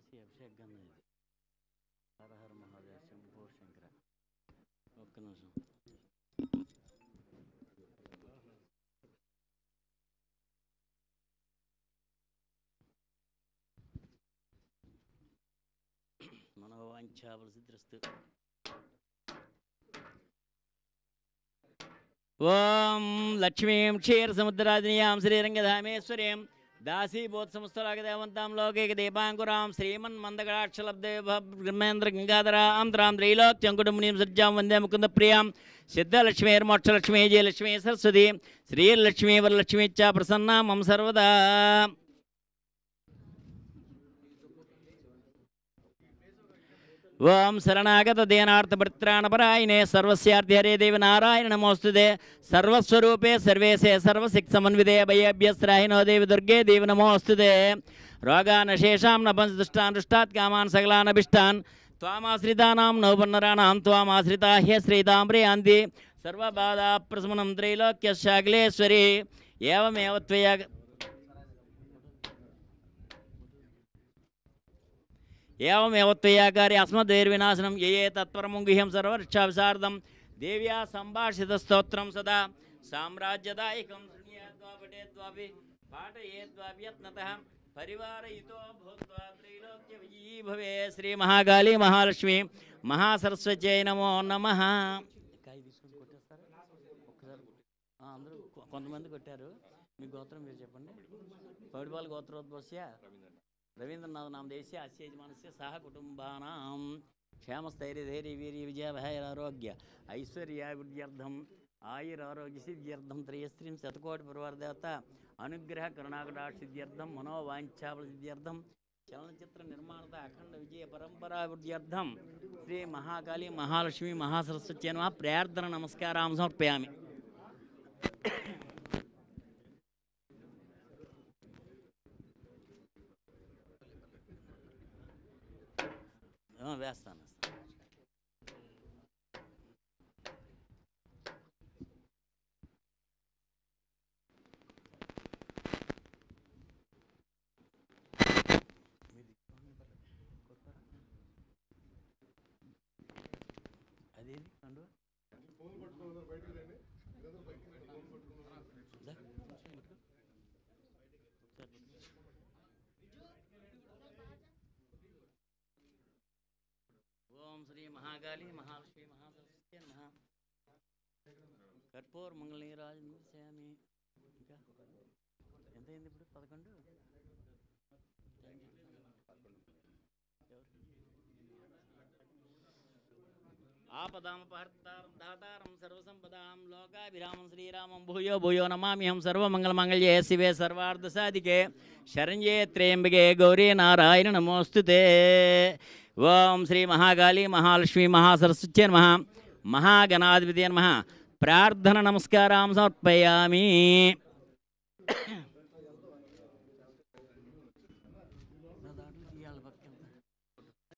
అభిషేక్ గంధం ఇది. హర హర మహాదేవ్ శంభో శంకర. ఒక్క నిమిషం. మనోవాంఛాఫలసిద్ధిరస్తు. ఓం లక్ష్మీం క్షీరసముద్రాదినియాం శ్రీరంగధామేశ్వరీం దాసీభూతసమస్తలాగదేవంతాం లోకైక దీపాంకురాం శ్రీమన్మందకటాక్షలబ్దే బ్రహ్మేంద్ర గంగాధరాం త్రాం త్రైలోక్యంకుటుంబినీం సజ్జాం వందే ముకుంద ప్రియాం సిద్ధలక్ష్మీర్మోక్షలక్ష్మీ జయలక్ష్మీ సరస్వతి శ్రీలక్ష్మీ వరలక్ష్మీచ్చ ప్రసన్నా మమ సర్వదా. ఓం శరణాగత దేనార్థపరిత్రాణపరాయణే సర్వస్యార్థి హరే దేవి నారాయణ నమోస్తుతే సర్వస్వరూపే సర్వేశే సర్వశిక్షమన్వితే భయేభ్యస్త్రాహినో దేవి దుర్గే దేవి నమోస్తుతే. రోగానశేషాం నపంచదుష్టాన్ దృష్టాత్ కామాన్ సకలానభిష్టాన్ త్వామాశ్రితానాం నౌపన్నరాణాం త్వామాశ్రితా హ్యశ్రీతాంప్రియాంతి సర్వబాధాప్రశమనం త్రైలోక్యశాఖలేశ్వరి. ఏవమేవ త్వయా ఏవమేవ త్వయాకారి అస్మద్వైర్వినాశనం యయే తత్పరమం గుహ్యం సర్వరక్షావిశారదం దేవ్యా సంభాషితస్తోత్రం సదా సామ్రాజ్యదాయకం శృణ్యాద్వా పఠేద్వాపి పాఠయేద్వాప్యత్నతః పరివారయితో భూత్వా త్రైలోక్య విజయీ భవే. శ్రీ మహాకాళీ మహాలక్ష్మి మహాసరస్వత్యై నమో నమః. కాయ తీసుకొని కొట్టేస్తారా ఒక్కసారి? అందరూ కొంతమంది కొట్టారు. మీ గోత్రం మీరు చెప్పండి. పౌడిపాల గోత్రోద్భవస్య రవీంద్రనాథ్ నామదేశ్య అస్య యజమానస్య సహ కుటుంబానాం క్షేమస్థైర్యధైర్య వీర్య విజయాభయారోగ్య ఐశ్వర్యాభివృద్ధ్యర్థం ఆయురారోగ్యసిద్ధ్యర్థం త్రయస్త్రీం శతకోటి పరివారదేవత అనుగ్రహ కరుణాకటాక్షిద్ధ్యర్థం మనోవాంఛాఫలసిద్ధ్యర్థం చలనచిత్ర నిర్మాణత అఖండ విజయ పరంపరాభివృద్ధ్యర్థం శ్రీ మహాకాళీ మహాలక్ష్మి మహాసరస్వత్యై నమః. ప్రార్థన నమస్కారం సమర్పయామి. వేస్తాను. అదేది కండు మహాకాళీ మహాలక్ష్మి మహాసరస్వత్యై నమః. కర్పూర మంగళ నీరాజనం చేయామి. ఇంకా ఎంతైంది ఇప్పుడు? 11. ఆపదామపహర్తారం దాతారం సర్వసంపదాం లోకాభిరామం శ్రీరామం భూయో భూయో నమామ్యహం. సర్వమంగళమంగళ్యే శివే సర్వార్థసాధికే శరణ్యే త్ర్యంబకే గౌరీ నారాయణ నమోస్తుతే. ఓం శ్రీ మహాకాళీ మహాలక్ష్మి మహాసరస్వత్యై నమః. మహాగణాధిపతయే నమః. ప్రార్థన నమస్కారం సమర్పయామి.